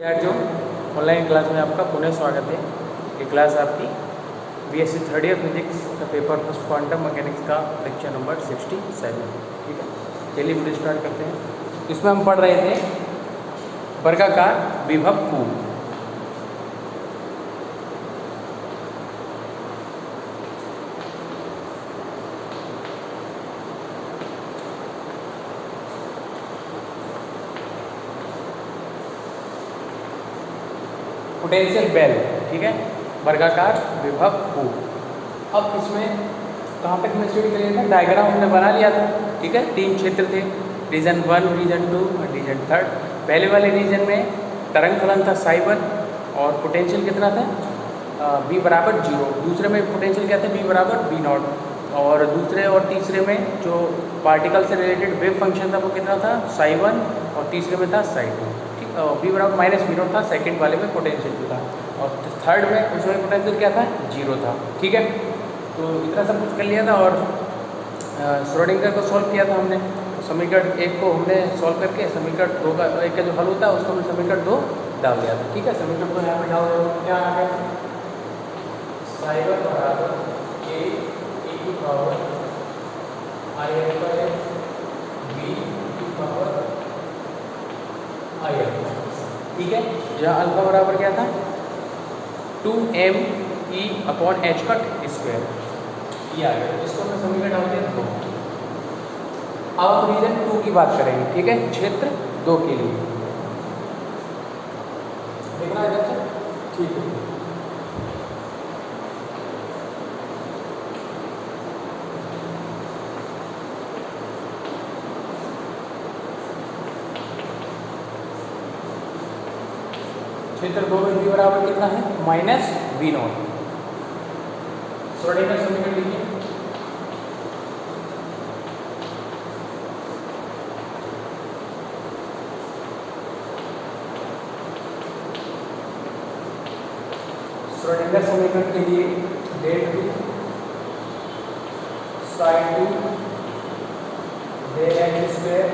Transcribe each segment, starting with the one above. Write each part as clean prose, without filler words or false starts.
विद्यार्थियों, online class में आपका पुनः स्वागत है। ये क्लास आपकी बीएससी थर्ड ईयर फिजिक्स का पेपर फर्स्ट क्वांटम मैकेनिक्स का लेक्चर नंबर 67। ठीक है, चलिए वीडियो स्टार्ट करते हैं। इसमें हम पढ़ रहे थे वर्गाकार विभव कूप। पोटेंशियल बेल, ठीक है, वर्गाकार विभव कूप। अब इसमें कहाँ तक मैं स्टडी कर लिया था, डायग्राम हमने बना लिया था। ठीक है, 3 क्षेत्र थे, रीजन 1, रीजन 2 और रीजन 3। पहले वाले रीजन में तरंग फलन था साइबर और पोटेंशियल कितना था, v बराबर 0। दूसरे में पोटेंशियल क्या था, v बराबर v नॉट। और दूसरे और तीसरे में जो पार्टिकल से रिलेटेड वेव फंक्शन था वो कितना था, साई 1, और तीसरे में था साई 2। v बराबर माइनस v नॉट था, सेकंड वाले में पोटेंशियल भी था, और थर्ड में उसमें पोटेंशियल क्या था, 0 था। ठीक है, तो इतना सब कुछ कर लिया था और श्रोडिंगर को सॉल्व किया था हमने। समीकरण 1 को हमने सॉल्व करके समीकरण 2 का एक का जो हल होता है उसको हमने समीकरण 2 डाल दिया था। ठीक है, समीकरण 2 यहाँ पे डाल दिया, क्या आ गया, साइबर बराबर a e की पावर i पर b की पावर i। ठीक है, जहाँ अल्फा बराबर क्या था, 2m e अपॉन h का स्क्वायर, ये आ गया। इसको मैं समीकरण डाल दिया 2। अब हम रीजन 2 की बात करेंगे। ठीक है, क्षेत्र 2 के लिए देखना है बच्चा, ठीक है। क्षेत्र 2 में v बराबर कितना है, माइनस v नॉट। श्रोडिंगर समीकरण लिखिए, श्रोडिंगर समीकरण के लिए del 2 sine 2 del x square.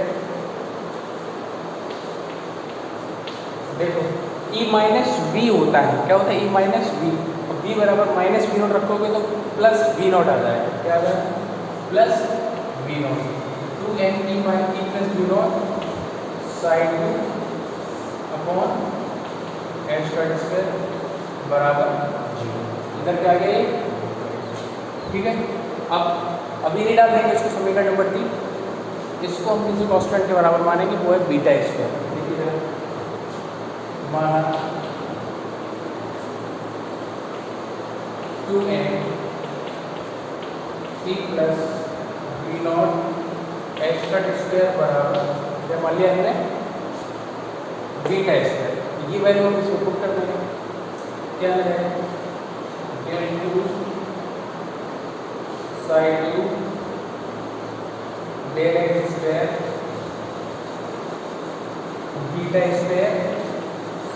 देखो e माइनस वी होता है, क्या होता है, e माइनस वी, और v बराबर माइनस वी नॉट रखोगे तो प्लस वी नॉट आ जाएगा। क्या आ जाएगा, plus v naught. 2m e minus e plus v naught sine 2 upon h का स्क्वायर बराबर 0। इधर क्या आ गया ये, ठीक है। अब अभी नहीं डाल देंगे इसको, समीकरण नंबर 3, इसको हम किसी कांस्टेंट के बराबर मानेंगे, वो है बीटा स्क्वायर। देखिए माना 2m e plus v naught h का स्क्वायर बराबर, क्या मान लिया हमने, बीटा स्क्वायर। ये वैल्यू हम इसको पुट कर देंगे, क्या है, del 2 sine 2 del x square beta square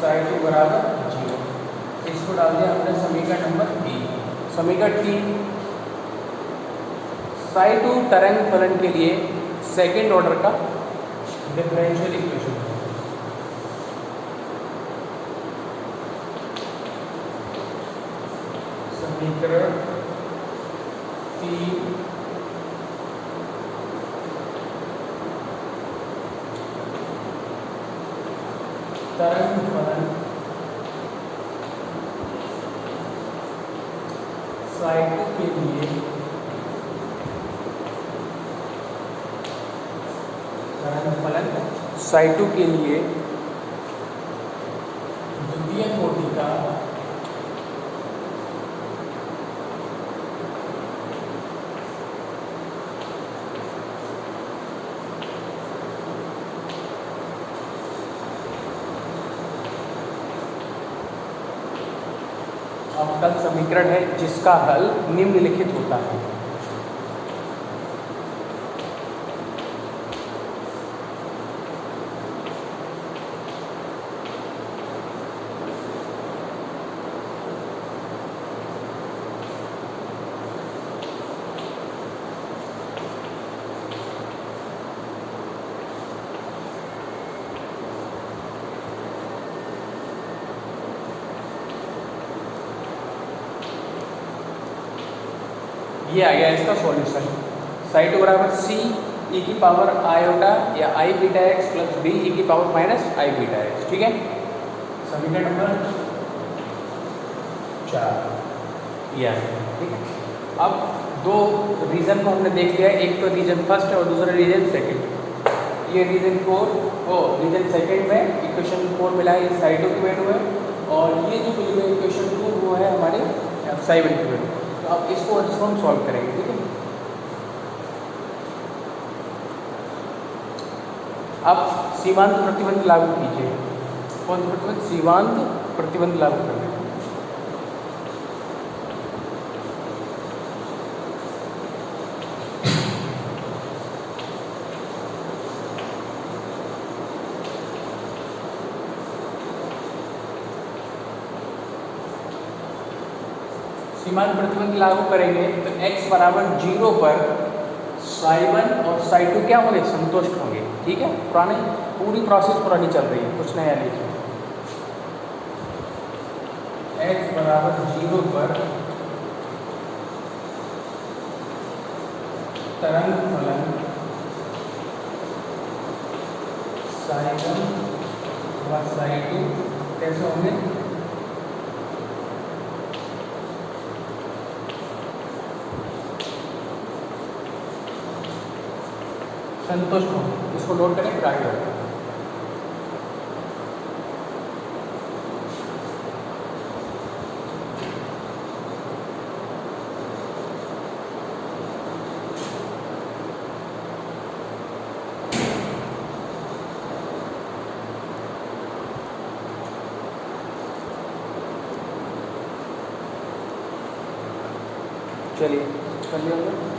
sine 2 बराबर 0। इसको डाल दिया हमने समीकरण नंबर 3। समीकरण 3, साई 2 तरंग फलन के लिए सेकेंड ऑर्डर का डिफरेंशियल इक्वेशन। समीकरण 3 तरंग फलन साई 2 के लिए, तरंग फलन साई 2 के लिए द्वितीय कोटि का अवकल समीकरण है जिसका हल निम्नलिखित होता है। ये आ गया इसका सॉल्यूशन। साई टू बराबर सी ई की पावर आयोटा या i beta x plus b e की power minus i beta x. ठीक है, समीकरण नंबर 4 ये है। ठीक है, अब दो रीजन को हमने देख लिया, एक तो रीजन फर्स्ट है और दूसरा रीजन सेकंड। ये रीजन 4 ओ रीजन सेकंड में इक्वेशन 4 मिला है, ये साई टू की वैल्यू है, और ये जो मिली है इक्वेशन 2 वो है हमारे साई वन की वैल्यू। तो अब इसको हम सॉल्व करेंगे। ठीक है, अब सीमांत प्रतिबंध लागू कीजिए। कौन सा प्रतिबंध? सीमांत प्रतिबंध लागू करना। सीमांत प्रतिबंध लागू करेंगे तो x बराबर 0 पर साई वन और साई टू क्या होंगे? संतुष्ट होंगे। ठीक है, पुराने पूरी प्रोसेस पुरानी चल रही है, कुछ नया लिखिए। x बराबर 0 पर तरंग फलन साई वन व साई टू कैसे होंगे? संतुष्ट हो। इसको नोट करें, फिर आगे बढ़ते हैं। चलिए कर लिया हमने।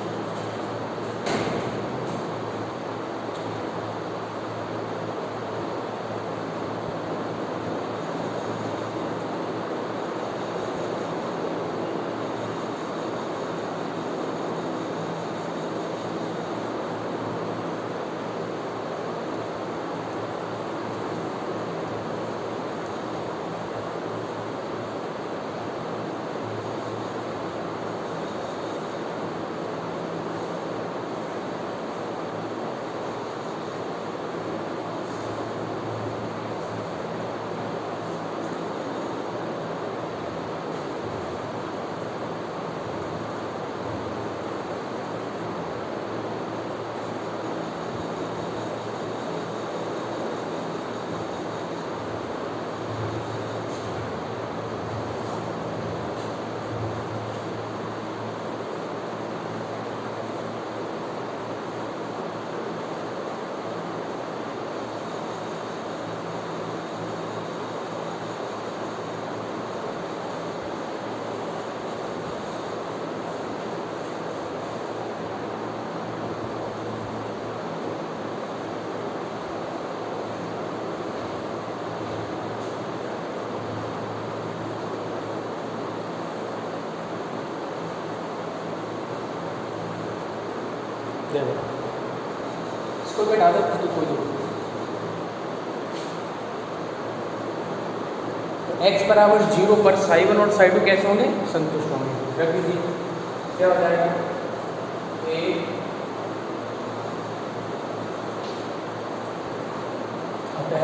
इसको बैठा दो, तो कोई नहीं। तो x बराबर 0 पर साई वन और साई टू कैसे होंगे? संतुष्ट होंगे। रख दीजिए, क्या हो जाएगा? a अतः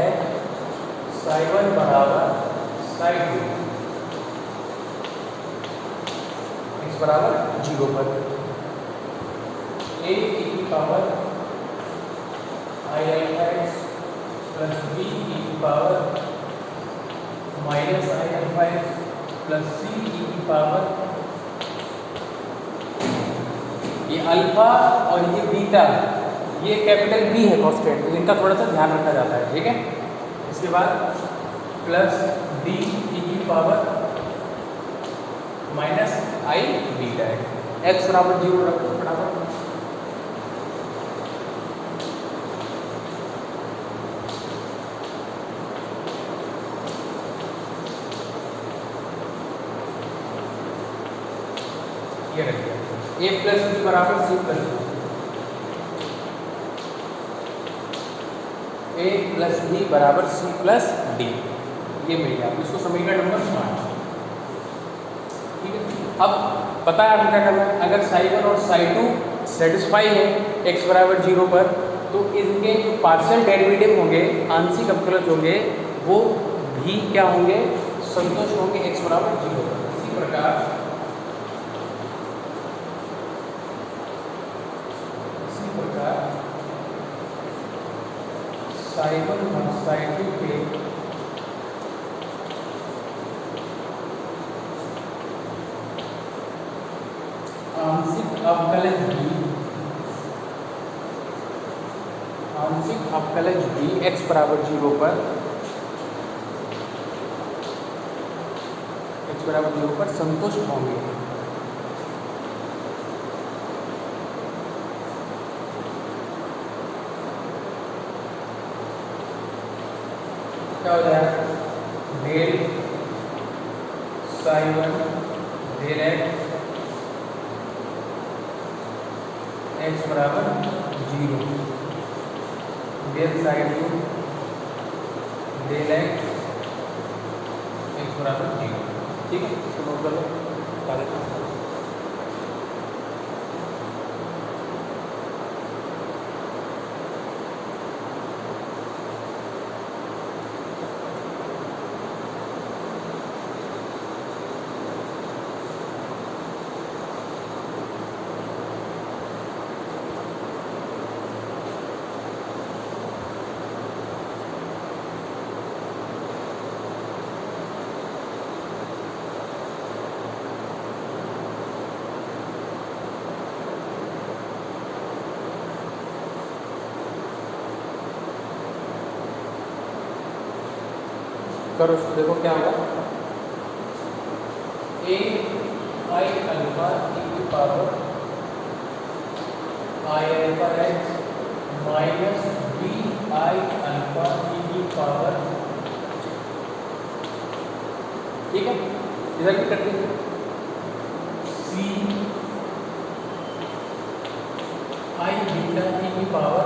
साई वन बराबर साई टू x बराबर 0 पर a की power i alpha x plus b की power minus i alpha x plus c की पावर, ये अल्फा और ये बीटा, ये कैपिटल बी है कांस्टेंट, तो इनका थोड़ा सा ध्यान रखा जाता है। ठीक है, इसके बाद प्लस डी की power minus i beta x बराबर 0 रखो फटाफट। ये रखिए a प्लस बी बराबर c plus d, a plus b बराबर सी प्लस डी, ये मिल गया। इसको समीकरण नंबर 5। ठीक है। अब पता है हम क्या करना है, अगर साई 1 और साई 2 सेटिस्फाई है x बराबर 0 पर, तो इनके जो पार्शियल डेरिवेटिव होंगे, आंशिक अवकलज होंगे, वो भी क्या होंगे, संतुष्ट होंगे x बराबर 0 पर। इसी प्रकार साई 1 और साई 2 के आंशिक अवकलज भी x बराबर 0 पर, x बराबर 0 पर संतुष्ट होंगे। क्या हो जाएगा, डेल साई 1 डेल x बराबर 0, डेल साई 2 डेल x बराबर 0। ठीक है, इसको नोट कर लो। करो उसको, देखो क्या होगा, a i अल्फा e की power i alpha x minus b i alpha e की पावर, ठीक है, इधर भी करते हैं, c i बीटा e की power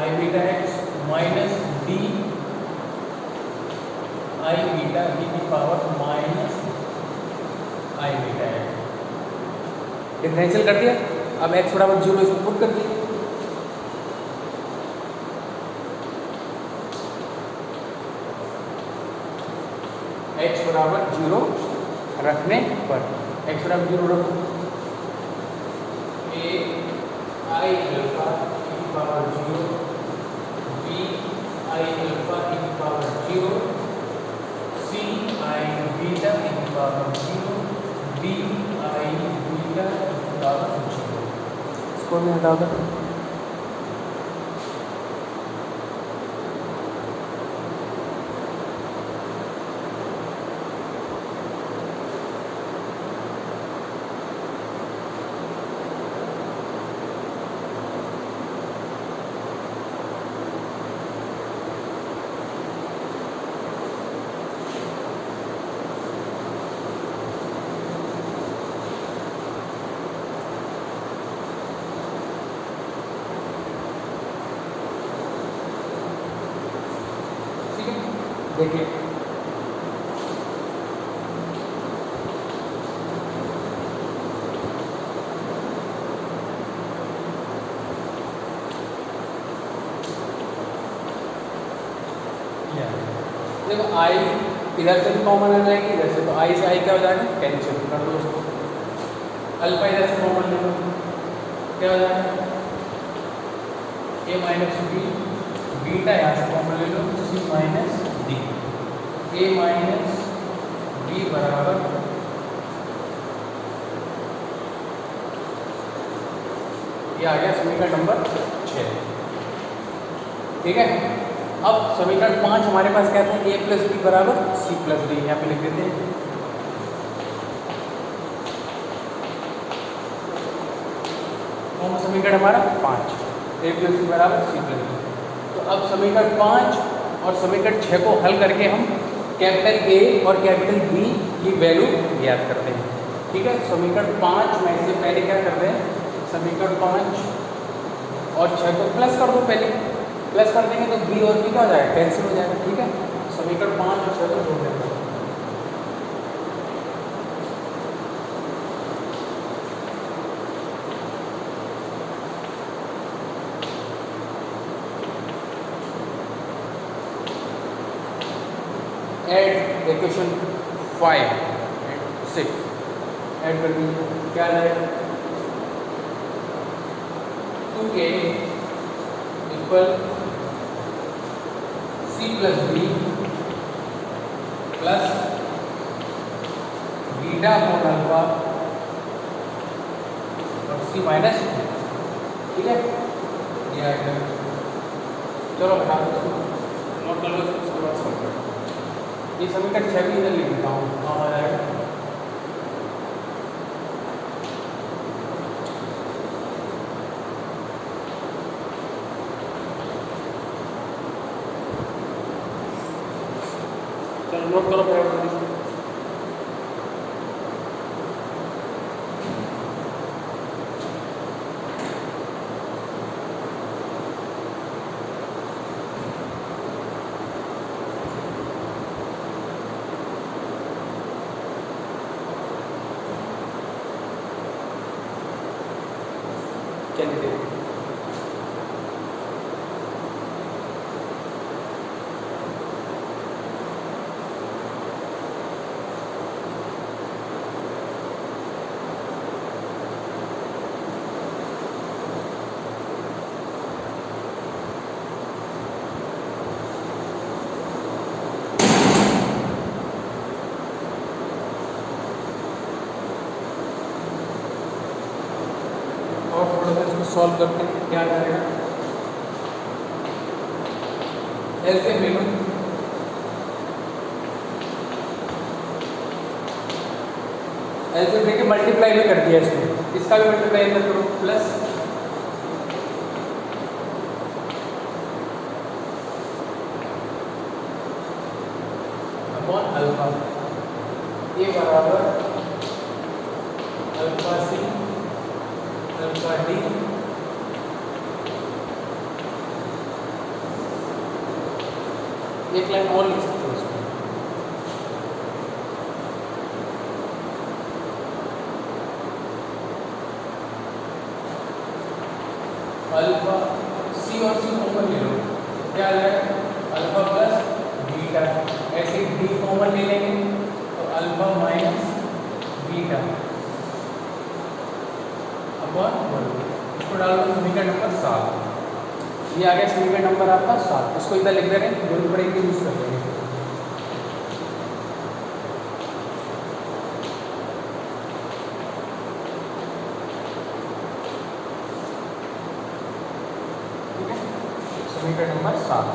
i beta x minus d i beta e की power minus i beta x। Differential कर दिया, अब x बराबर 0 इसको पुट कर दिया, x बराबर 0 रखने पर, x बराबर 0 रखो, a i अल्फा e की power 0 b i alpha e की power 0 c i beta e की power 0 d i beta e की पावर 0। इसको भी हटा दो। देखिए देखो आई इधर से भी कॉमन आ जाएगी, इधर से, तो आई से आई क्या हो जाएगा, कैंसिल कर दो उसको, अल्फा इधर से कॉमन ले लो, क्या हो जाएगा, ए माइनस बी, बीटा यहाँ से कॉमन ले लो, सी माइनस डी, ए माइनस बी बराबर ये आ गया समीकरण नंबर 6। ठीक है, अब समीकरण 5 हमारे पास क्या था, a प्लस बी बराबर सी प्लस डी, यहाँ पे लिख देते हैं। कौन सा समीकरण हमारा 5, a प्लस बी बराबर सी प्लस डी। तो अब समीकरण 5 और समीकरण 6 को हल करके हम कैपिटल A और कैपिटल B की वैल्यू ज्ञात करते हैं। ठीक है, समीकरण 5 में से पहले क्या करते हैं, समीकरण 5 और 6 को प्लस कर दो, पहले प्लस कर देंगे तो b और b का हो जाएगा, कैंसिल हो जाएगा। ठीक है, समीकरण 5 और 6 को जोड़ देंगे, ऐड इक्वेशन 5 एंड 6 ऐड कर दीजिए, क्या आ जाएगा 2a equal c plus b plus beta upon alpha और c माइनस, ठीक है ये आएगा। चलो बता दो नोट कर लो, उसके बाद सॉल्व करो। ये समीकरण 6 भी इधर लिख देता हूँ, हाँ आ जाएगा। चलो नोट करो पहले। चलिए और थोड़ा सा इसको सॉल्व करते हैं, क्या आ जाएगा एलसीएम ले लो। एलसीएम लेके मल्टीप्लाई भी कर दिया इसमें, इसका भी मल्टीप्लाई इधर करो प्लस अपॉन अल्फा, ये बराबर अल्फा सी अल्फा डी एक लाइन और लिख सकते हो इसमें, अल्फा सी और सी कॉमन ले लो, क्या आ जाएगा अल्फा प्लस बीटा, ऐसे डी कॉमन ले लेंगे तो अल्फा माइनस बीटा अपॉन, इसको डाल दो समीकरण नंबर 7। ये आ गया समीकरण नंबर आपका 7, इसको इधर लिख दे रहे हैं, दोनों पर एक ही यूज कर लेंगे। ठीक है समीकरण नंबर 7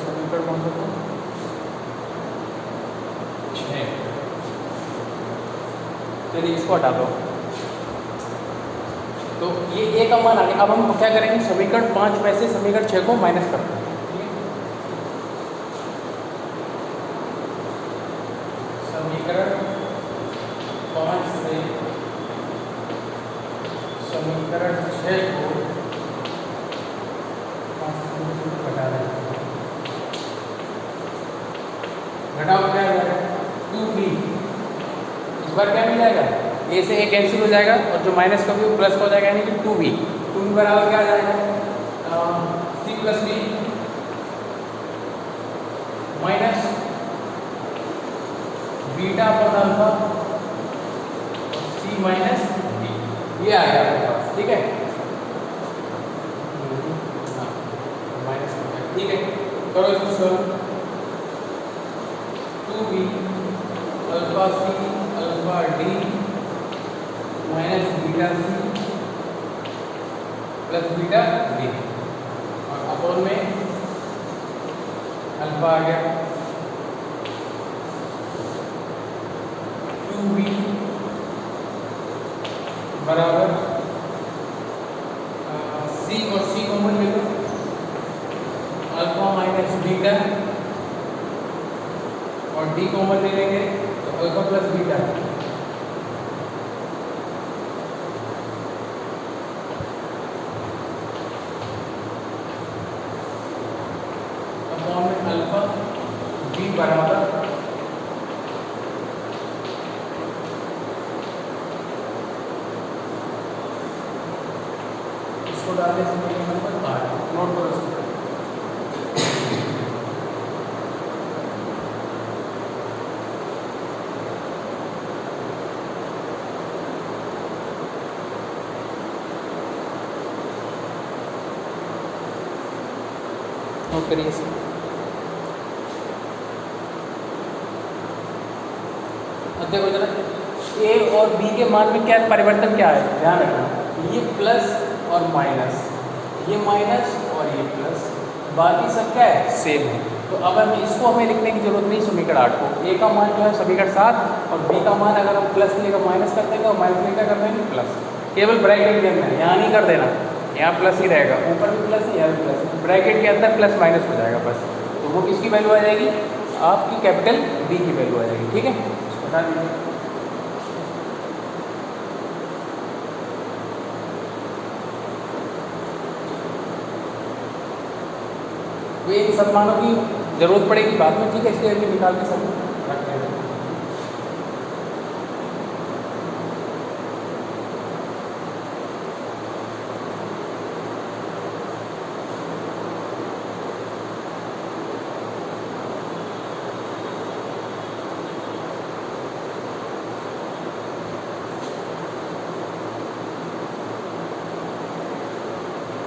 समीकरण कौन सा 6, चलिए इसको हटा दो, तो ये ए का मान आ गया। अब हम क्या करेंगे समीकरण 5 में से समीकरण 6 को माइनस कर देंगे, ठीक है समीकरण 5 से समीकरण 6 को घटा दें, घटाओ क्या आ जाएगा 2b, इस बार क्या मिल जाएगा ए से ए कैंसिल हो जाएगा और जो माइनस का भी वो प्लस का हो जाएगा, यानी कि 2b बराबर क्या आ जाएगा c plus b minus beta upon alpha c minus b, ये आ गया आपके पास, ठीक है माइनस, ठीक है करो इसको solve. 2b alpha c alpha d minus beta c plus beta d और अपॉन में अल्फा आ गया 2b बराबर c और c कॉमन ले लो, अल्फा माइनस बीटा और d कॉमन ले लेंगे तो alpha plus beta, alpha b बराबर इसको इसको डालने से समीकरण नंबर 8 नोट करो इसको। नोट करिए इसे। अब देखो जरा ए और बी के मान में क्या परिवर्तन क्या है, ध्यान रखना। ये प्लस और माइनस, ये माइनस और ये प्लस, बाकी सब क्या है सेम है। तो अब हम इसको हमें लिखने की जरूरत नहीं समीकरण 8 को। ए का मान जो है समीकरण 7 और बी का मान अगर हम प्लस लेकर माइनस कर देंगे और माइनस लेकर कर देंगे प्लस। केवल ब्रैकेट के अंदर, यहाँ नहीं कर देना, यहाँ प्लस ही रहेगा, ऊपर भी प्लस है यहाँ भी प्लस, ब्रैकेट के अंदर प्लस माइनस हो जाएगा बस। तो वो किसकी वैल्यू आ जाएगी, आपकी कैपिटल बी की वैल्यू आ जाएगी। ठीक है, बता दीजिए। वे इन सब मानों की जरूरत पड़ेगी बाद में, ठीक है, इसलिए अभी निकाल के सब रखते हैं।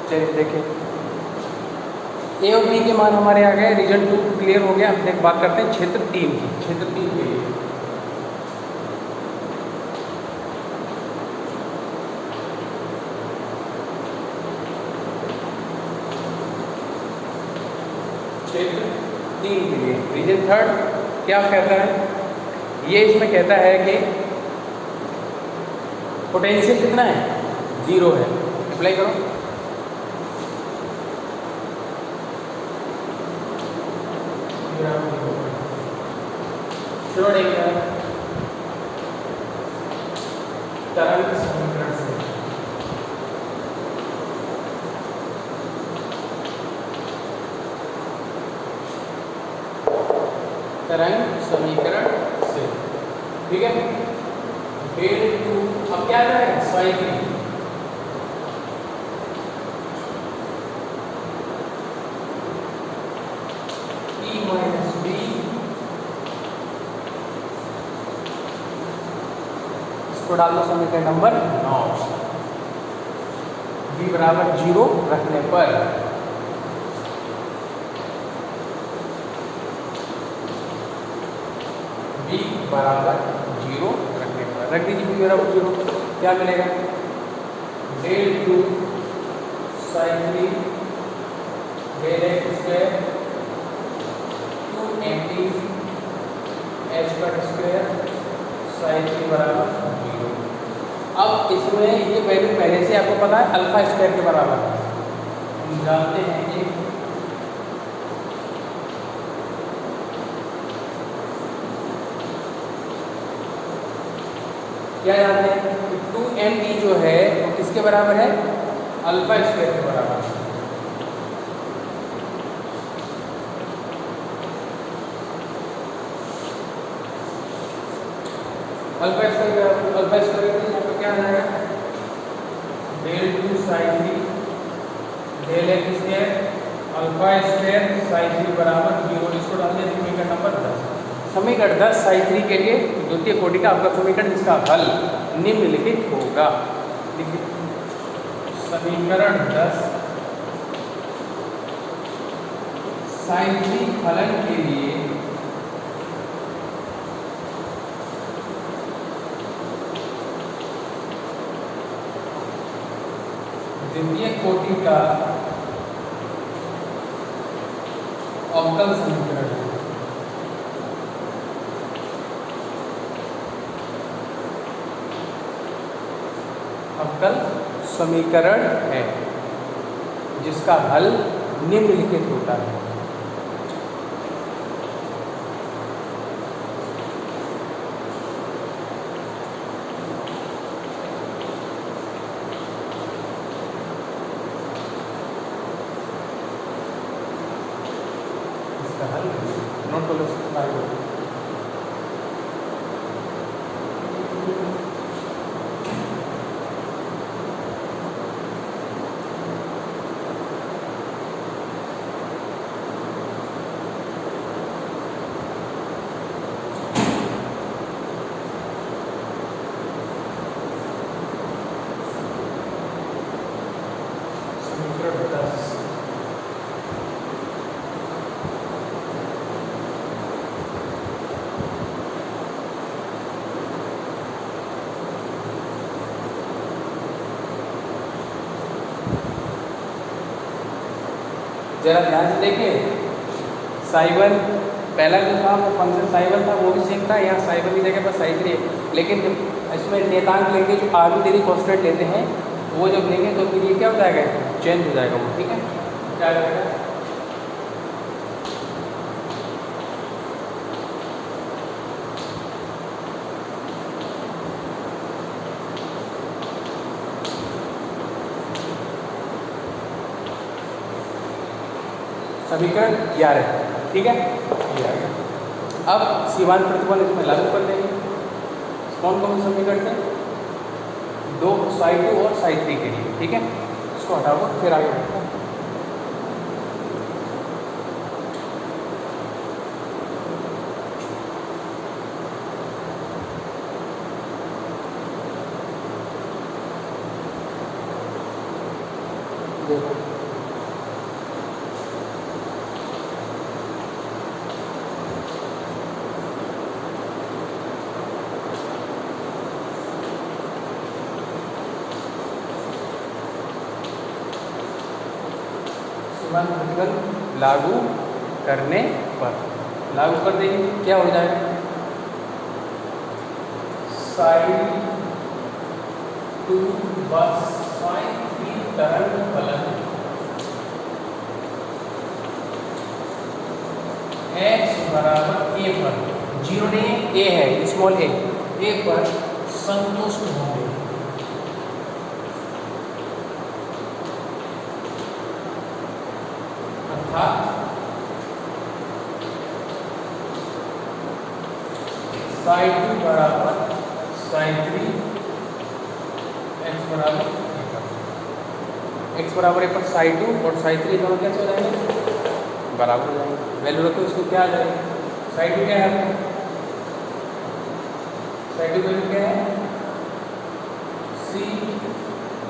चलिए देखिए, ए और बी के मान हमारे आ गए, रीजन 2 क्लियर हो गया। अब देख बात करते हैं क्षेत्र 3 की। क्षेत्र 3 के लिए क्षेत्र 3 के लिए रीजन 3 क्या कहता है, ये इसमें कहता है कि पोटेंशियल कितना है, 0 है। अप्लाई करो। श्रोडिंगर तरंग समीकरण से ठीक है। डेल टू अब क्या करें, साइक्लिंग E माइनस बी, इसको डाल दो समीकरण नंबर 9। बी बराबर 0 रखने पर बी बराबर 0 रखने पर रख दीजिए, बी बराबर 0 क्या मिलेगा, del two cycling del x square 2 h पर स्क्वायर साइक्लिंग बराबर 0। अब इसमें ये वैल्यू पहले से आपको पता है अल्फा स्क्वायर के बराबर है, हम जानते हैं कि क्या जानते हैं, 2mb जो है वो किसके बराबर है, अल्फा स्क्वायर के बराबर है। अल्फा स्क्वायर यहाँ पे क्या आ जाएगा, del two sine three del x square alpha square sine three बराबर 0। इसको डाल दिया समीकरण नंबर 10। समीकरण 10 साइन थ्री के लिए द्वितीय कोटि का आपका समीकरण जिसका हल निम्नलिखित होगा। देखिए समीकरण 10 साइन थ्री फलन के लिए द्वितीय कोटि का अवकल समीकरण है। अवकल समीकरण है जिसका हल निम्नलिखित होता है। नोट कर लो ज़रा ध्यान से देखिए, साई1 पहला जो था वो फंक्शन साई1 था, वो भी सेम था। यहाँ साई1 की जगह पर साई3 है, लेकिन जब इसमें नियतांक लेंगे जो आर्बिट्रेरी कांस्टेंट लेते हैं, वो जब लेंगे तो फिर ये क्या हो जाएगा, चेंज हो जाएगा वो। ठीक है, क्या हो जाएगा, समीकरण 11। ठीक है, ये आ गया। अब सीमांत प्रतिबल इसमें लागू कर देंगे। कौन कौन से समीकरण थे, दो साई2 और साई3 के लिए। ठीक है, इसको हटाओ फिर आगे बढ़ते हैं। देखो सीमांत प्रतिबल लागू करने पर, लागू कर देंगे, क्या हो जाएगा, साई2 बस साई3 तरंग फलन x बराबर a पर, जीरो नहीं a है, स्मॉल a पर संतुष्ट होंगे। अर्थात साई2 बराबर साई3 x बराबर a पर साई2 और साई3 दोनों कैसे हो जाएंगे, बराबर हो जाएंगे। वैल्यू रखो, इसको क्या आ जाएगा, साई2 क्या है, साई2 वैल्यू क्या है, c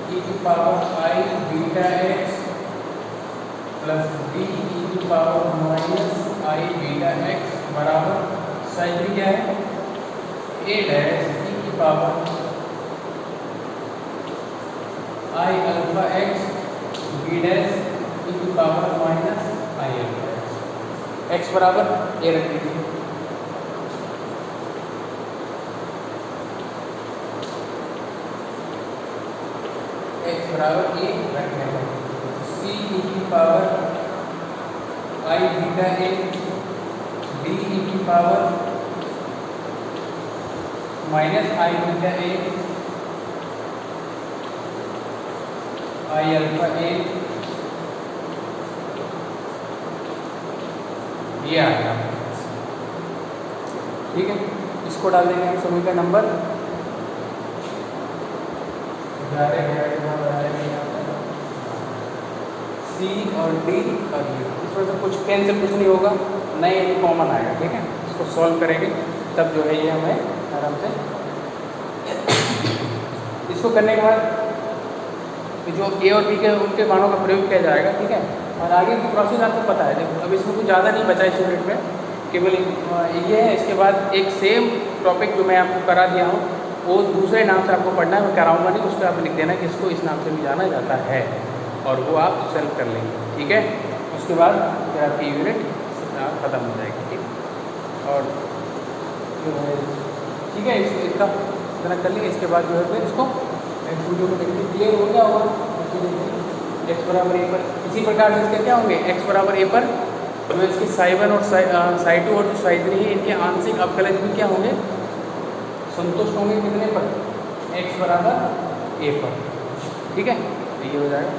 e की power i beta x plus d e की power minus i beta x बराबर साई3 क्या है, a डैश e की power i alpha x b dash e की power minus i alpha x बराबर a रख दीजिए। x बराबर a रखने पर c e की power i beta a d e की power minus i beta a i alpha a, ये आ गया। ठीक है, इसको डाल देंगे हम समीकरण नंबर 11 सी और डी और यू। इसमें तो कुछ कैंसिल कुछ नहीं होगा, नए ये कॉमन आएगा। ठीक है, इसको सॉल्व करेंगे तब जो है ये हमें आराम से, इसको करने के बाद जो ए और बी के उनके मानों का प्रयोग किया जाएगा। ठीक है, और आगे की प्रोसेस आपको पता है। देखो अब इसमें कुछ ज़्यादा नहीं बचा इस यूनिट में, केवल ये है। इसके बाद एक सेम टॉपिक जो मैं आपको करा दिया हूँ वो दूसरे नाम से आपको पढ़ना है, मैं कराऊंगा नहीं, उस पर आप लिख देना कि इसको इस नाम से भी जाना जाता है, और वो आप सेल्फ कर लेंगे। ठीक है, उसके बाद फिर आपकी यूनिट ख़त्म हो जाएगी। ठीक, और ठीक है, इसका इतना कर लेंगे। इसके बाद जो है फिर इसको वीडियो को देखिए, क्लियर हो गया होगा। x बराबर a पर इसी प्रकार से इसके क्या होंगे, x बराबर a पर जो इसकी साई1 और साई2 और जो साई3 है इनके आंशिक अवकलज भी क्या होंगे, संतुष्ट होंगे कितने पर, x बराबर a पर। ठीक है, तो ये हो जाएगा।